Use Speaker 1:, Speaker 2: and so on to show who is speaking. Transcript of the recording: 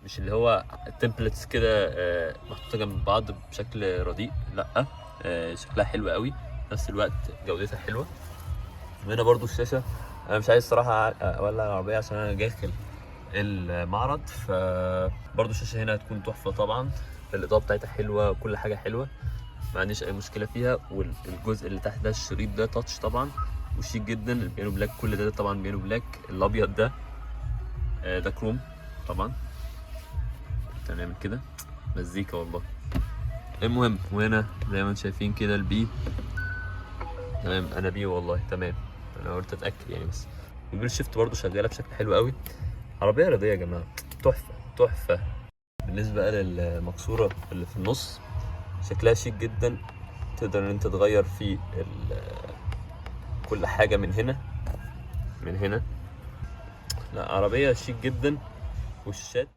Speaker 1: مش اللي هو تمبلتس كده محطوطه جنب بعض بشكل رديء، لا شكلها حلو قوي، في نفس الوقت جودتها حلوه. وهنا برضو الشاشه، انا مش عايز الصراحه اولع العربيه عشان انا داخل المعرض، فبرضو الشاشه هنا هتكون تحفه طبعا، الاضاءه بتاعتها حلوه، كل حاجه حلوه، ما عنديش اي مشكله فيها. والجزء اللي تحت ده الشريط ده تاتش طبعا وشيك جدا، البيانو بلاك، كل ده طبعا بيانو بلاك. الابيض ده ده كروم طبعا. هنعمل كده مزيكا والله. المهم، وهنا زي ما انتم شايفين كده البي، تمام انا بي والله تمام، انا قلت اتاكد يعني بس. والجير شيفت برضه شغاله بشكل حلو قوي. عربيه رياضيه يا جماعه، تحفه تحفه. بالنسبه بقى للمكسوره اللي في النص، شكلها شيك جدا، تقدر ان انت تغير فيه كل حاجه من هنا من هنا. لا عربيه شيك جدا. والشاشات